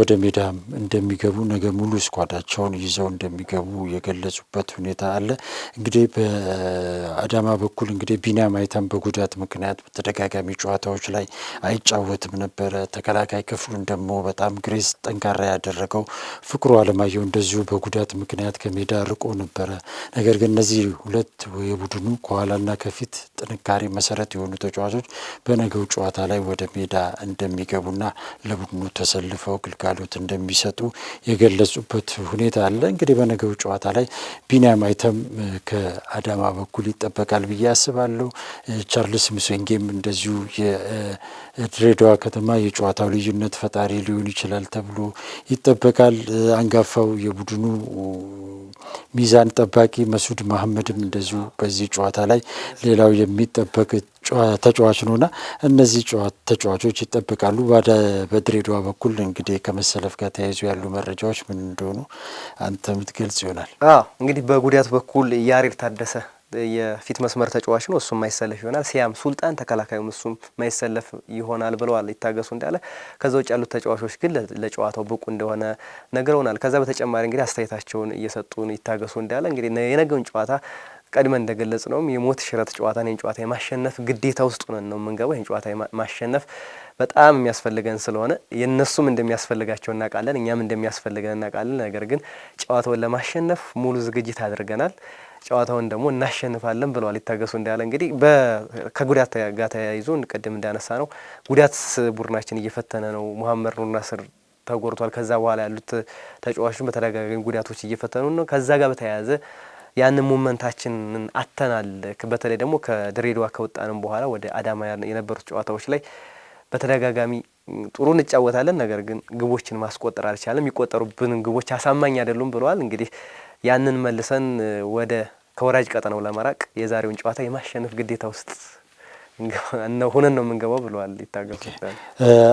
ወደ ሜዳም እንደሚገቡ ነገ ሙሉ ስኳዳቸውን ይዘው እንደሚገቡ የገለጹበት ሁኔታ አለ። እንግዲህ በአዳማ በኩል እንግዲህ ቢኒያም አይተን በጉዳት ምክንያት በተደጋጋሚ ጨዋታዎች ላይ አይጫወትም ነበረ። ተከላካይ ክፍሉን ደግሞ በጣም ግሬስ ጠንካራ ያደረገው ፍቅሩ አለማየሁ እንደዚሁ በጉዳት ምክንያት ከሜዳ ርቆ ነበረ። ነገር ግን እነዚህ ሁለት የቡድኑ ከኋላና ከፊት ጥንካሬ መሰረት የሆኑ ተጫዋቾች በነገው ጨዋታ ላይ ወደ ሜዳ እንደሚገቡና ለቡድኑ ተሰልፈው ግልጋሎት እንደሚሰጡ የገለጹበት ሁኔታ አለ። እንግዲህ በነገው ጨዋታ ላይ ቢኒያም አይተም ከአዳማ በኩል ይጠበቃል ብዬ አስባለሁ። ቻርልስ ሙሴጌም እንደዚሁ የድሬዳዋ ከተማ የጨዋታው ልዩነት ፈጣሪ ሊሆን ይችላል ተብሎ ይጠበቃል። አንጋፋው የቡድኑ ሚዛን ጠባቂ መስዑድ መሐመድም እንደዚሁ በዚህ ጨዋታ ላይ ሌላው የሚጠበቅ ተጫዋች ነውና እነዚህ ተጫዋቾች ይጠበቃሉ። በድሬዳዋ በኩል እንግዲህ ከመሰለፍ ጋር ተያይዞ ያሉ መረጃዎች ምን እንደሆኑ አንተ ምትገልጽ ይሆናል። እንግዲህ በጉዳት በኩል ያሬድ ታደሰ የፊት መስመር ተጫዋች ነው፣ እሱም ማይሰለፍ ይሆናል። ሲያም ሱልጣን ተከላካዩም እሱም ማይሰለፍ ይሆናል ብለዋል ይታገሱ እንዳለ። ከዛ ውጭ ያሉት ተጫዋቾች ግን ለጨዋታው ብቁ እንደሆነ ነግረውናል። ከዛ በተጨማሪ እንግዲህ አስተያየታቸውን እየሰጡን ይታገሱ እንዳለ እንግዲህ የነገውን ጨዋታ ቀድመን እንደገለጽ ነውም የሞት ሽረት ጨዋታ ነው። ጨዋታ የማሸነፍ ግዴታ ውስጥ ሆነን ነው የምንገባው። ይህን ጨዋታ ማሸነፍ በጣም የሚያስፈልገን ስለሆነ የእነሱም እንደሚያስፈልጋቸው እናውቃለን፣ እኛም እንደሚያስፈልገን እናውቃለን። ነገር ግን ጨዋታውን ለማሸነፍ ሙሉ ዝግጅት አድርገናል፣ ጨዋታውን ደግሞ እናሸንፋለን ብለዋል ይታገሱ እንዳለ። እንግዲህ ከጉዳት ጋር ተያይዞ ቅድም እንዳነሳ ነው ጉዳት ቡድናችን እየፈተነ ነው። ሙሐመድ ኑር ናስር ተጎድቷል። ከዛ በኋላ ያሉት ተጫዋቾች በተደጋጋሚ ጉዳቶች እየፈተኑ ነው። ከዛ ጋር በተያያዘ ያንን ሞመንታችንን አተናል። በተለይ ደግሞ ከድሬዳዋ ከወጣንም በኋላ ወደ አዳማ የነበሩት ጨዋታዎች ላይ በተደጋጋሚ ጥሩ እንጫወታለን፣ ነገር ግን ግቦችን ማስቆጠር አልቻለም። የሚቆጠሩብን ግቦች አሳማኝ አይደሉም ብለዋል። እንግዲህ ያንን መልሰን ወደ ከወራጅ ቀጠናው ለመራቅ የዛሬውን ጨዋታ የማሸነፍ ግዴታ ውስጥ ሆነን ነው የምንገባው ብለዋል ይታገሱ።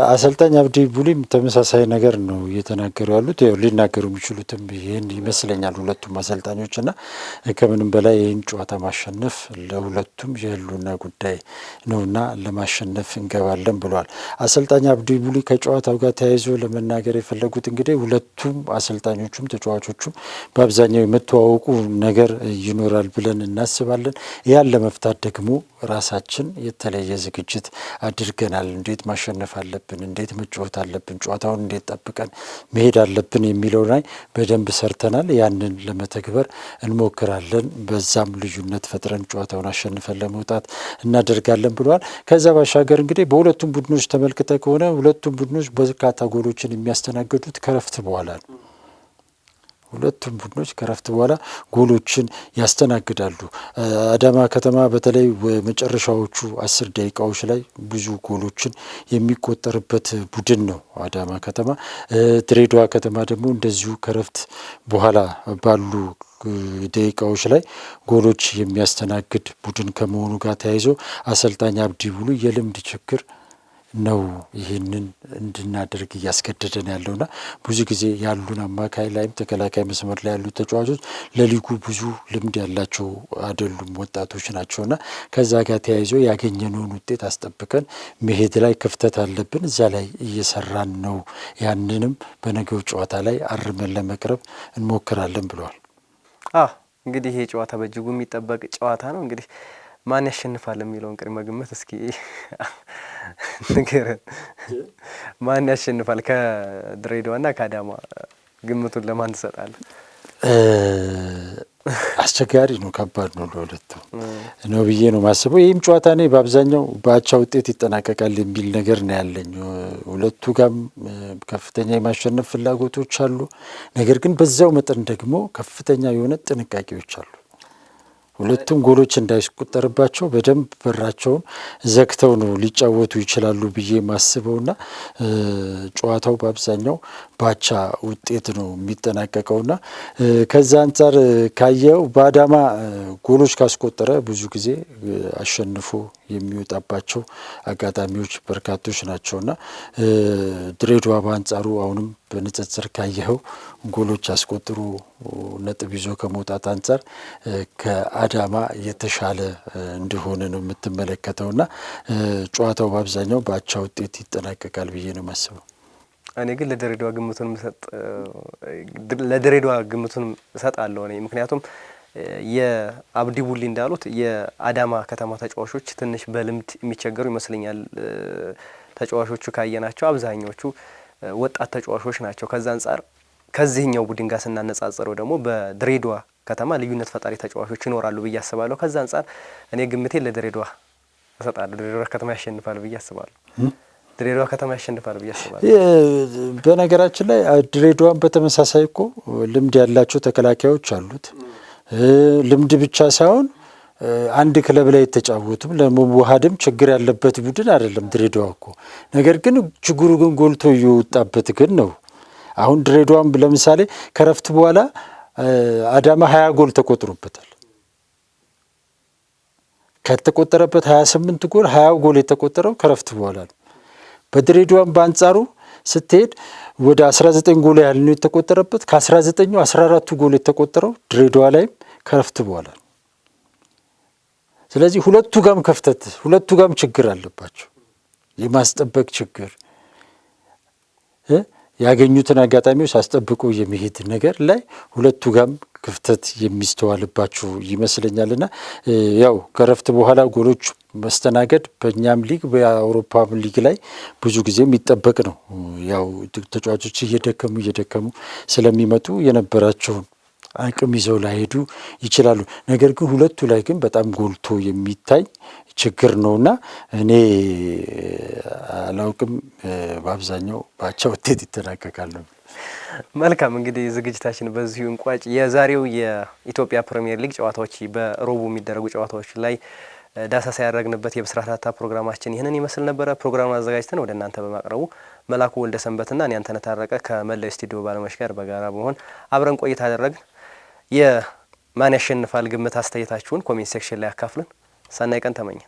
አሰልጣኝ አብዲ ቡሊም ተመሳሳይ ነገር ነው እየተናገሩ ያሉት። ሊናገሩ የሚችሉትም ይህን ይመስለኛል ሁለቱም አሰልጣኞች እና ከምንም በላይ ይህን ጨዋታ ማሸነፍ ለሁለቱም የህልውና ጉዳይ ነውና ለማሸነፍ እንገባለን ብለዋል አሰልጣኝ አብዲ ቡሊ። ከጨዋታው ጋር ተያይዞ ለመናገር የፈለጉት እንግዲህ ሁለቱም አሰልጣኞቹም ተጫዋቾቹም በአብዛኛው የመተዋወቁ ነገር ይኖራል ብለን እናስባለን። ያን ለመፍታት ደግሞ ራሳችን የተለየ ዝግጅት አድርገናል። እንዴት ማሸነፍ አለብን፣ እንዴት መጫወት አለብን፣ ጨዋታውን እንዴት ጠብቀን መሄድ አለብን የሚለው ላይ በደንብ ሰርተናል። ያንን ለመተግበር እንሞክራለን። በዛም ልዩነት ፈጥረን ጨዋታውን አሸንፈን ለመውጣት እናደርጋለን ብለዋል። ከዛ ባሻገር እንግዲህ በሁለቱም ቡድኖች ተመልክተ ከሆነ ሁለቱም ቡድኖች በርካታ ጎሎችን የሚያስተናግዱት ከረፍት በኋላ ነው። ሁለቱም ቡድኖች ከረፍት በኋላ ጎሎችን ያስተናግዳሉ። አዳማ ከተማ በተለይ መጨረሻዎቹ 10 ደቂቃዎች ላይ ብዙ ጎሎችን የሚቆጠርበት ቡድን ነው አዳማ ከተማ። ድሬዳዋ ከተማ ደግሞ እንደዚሁ ከረፍት በኋላ ባሉ ደቂቃዎች ላይ ጎሎች የሚያስተናግድ ቡድን ከመሆኑ ጋር ተያይዞ አሰልጣኝ አብዲ ቡሊ የልምድ ችግር ነው ይህንን እንድናደርግ እያስገደደን ያለውና ብዙ ጊዜ ያሉን አማካይ ላይም ተከላካይ መስመር ላይ ያሉ ተጫዋቾች ለሊጉ ብዙ ልምድ ያላቸው አይደሉም፣ ወጣቶች ናቸውና ከዛ ጋር ተያይዞ ያገኘነውን ውጤት አስጠብቀን መሄድ ላይ ክፍተት አለብን። እዛ ላይ እየሰራን ነው። ያንንም በነገው ጨዋታ ላይ አርመን ለመቅረብ እንሞክራለን ብለዋል። እንግዲህ ይሄ ጨዋታ በእጅጉ የሚጠበቅ ጨዋታ ነው። እንግዲህ ማን ያሸንፋል የሚለውን ቅድመ ግምት እስኪ ንገረን። ማን ያሸንፋል ከድሬዳዋና ከአዳማ? ግምቱን ለማን ትሰጣለህ? አስቸጋሪ ነው፣ ከባድ ነው ለሁለቱ ነው ብዬ ነው ማስበው። ይህም ጨዋታ እኔ በአብዛኛው በአቻ ውጤት ይጠናቀቃል የሚል ነገር ነው ያለኝ። ሁለቱ ጋም ከፍተኛ የማሸነፍ ፍላጎቶች አሉ፣ ነገር ግን በዛው መጠን ደግሞ ከፍተኛ የሆነ ጥንቃቄዎች አሉ። ሁለቱም ጎሎች እንዳይስቆጠርባቸው በደንብ በራቸውን ዘግተው ነው ሊጫወቱ ይችላሉ ብዬ ማስበውና ጨዋታው በአብዛኛው ባቻ ውጤት ነው የሚጠናቀቀውና ከዛ አንጻር ካየው በአዳማ ጎሎች ካስቆጠረ ብዙ ጊዜ አሸንፎ የሚወጣባቸው አጋጣሚዎች በርካቶች ናቸውና ድሬዳዋ በአንጻሩ አሁንም በንጽጽር ካየኸው ጎሎች አስቆጥሮ ነጥብ ይዞ ከመውጣት አንጻር ከአዳማ የተሻለ እንደሆነ ነው የምትመለከተውና ጨዋታው በአብዛኛው በአቻ ውጤት ይጠናቀቃል ብዬ ነው የማስበው። እኔ ግን ለድሬዳዋ ግምቱን እሰጣለሁ እኔ ምክንያቱም የአብዲ ቡሊ እንዳሉት የአዳማ ከተማ ተጫዋቾች ትንሽ በልምድ የሚቸገሩ ይመስለኛል። ተጫዋቾቹ ካየናቸው አብዛኞቹ ወጣት ተጫዋቾች ናቸው። ከዛ አንጻር ከዚህኛው ቡድን ጋር ስናነጻጽረው ደግሞ በድሬዳዋ ከተማ ልዩነት ፈጣሪ ተጫዋቾች ይኖራሉ ብዬ አስባለሁ። ከዛ አንጻር እኔ ግምቴ ለድሬዳዋ እሰጣለሁ። ድሬዳዋ ከተማ ያሸንፋል ብዬ አስባለሁ። ድሬዳዋ ከተማ ያሸንፋል ብዬ አስባለሁ። በነገራችን ላይ ድሬዳዋን በተመሳሳይ እኮ ልምድ ያላቸው ተከላካዮች አሉት። ልምድ ብቻ ሳይሆን አንድ ክለብ ላይ የተጫወቱም ለመዋሃድም ችግር ያለበት ቡድን አይደለም ድሬዳዋ እኮ። ነገር ግን ችግሩ ግን ጎልቶ እየወጣበት ግን ነው። አሁን ድሬዳዋም ለምሳሌ ከረፍት በኋላ አዳማ 20 ጎል ተቆጥሮበታል። ከተቆጠረበት 28 ጎል 20 ጎል የተቆጠረው ከረፍት በኋላ ነው። በድሬዳዋም በአንጻሩ ስትሄድ ወደ 19 ጎል ያህል ነው የተቆጠረበት። ከ19ኙ 14ቱ ጎል የተቆጠረው ድሬዳዋ ላይም ከረፍት በኋላ ነው። ስለዚህ ሁለቱ ጋም ችግር አለባቸው። የማስጠበቅ ችግር ያገኙትን አጋጣሚዎች አስጠብቆ የመሄድ ነገር ላይ ሁለቱ ጋም ክፍተት የሚስተዋልባቸው ይመስለኛልና ያው ከረፍት በኋላ ጎሎች መስተናገድ በእኛም ሊግ በአውሮፓም ሊግ ላይ ብዙ ጊዜ የሚጠበቅ ነው። ያው ተጫዋቾች እየደከሙ ስለሚመጡ የነበራቸውን አቅም ይዘው ላይሄዱ ይችላሉ። ነገር ግን ሁለቱ ላይ ግን በጣም ጎልቶ የሚታይ ችግር ነውና እኔ አላውቅም፣ በአብዛኛው ባቻ ውጤት ይጠናቀቃል ነው። መልካም እንግዲህ ዝግጅታችን በዚሁ እንቋጭ። የዛሬው የኢትዮጵያ ፕሪሚየር ሊግ ጨዋታዎች በሮቡ የሚደረጉ ጨዋታዎች ላይ ዳሰሳ ያደረግንበት የብስራት ዳታ ፕሮግራማችን ይህንን ይመስል ነበረ። ፕሮግራሙን አዘጋጅተን ወደ እናንተ በማቅረቡ መላኩ ወልደ ሰንበትና እኔ አንተነህ ታረቀ ከመላው ስቱዲዮ ባለሙያዎች ጋር በጋራ በመሆን አብረን ቆይታ አደረግን። የማን ያሸንፋል ግምት አስተያየታችሁን ኮሜንት ሴክሽን ላይ አካፍሉን። ሰናይ ቀን ተመኘን።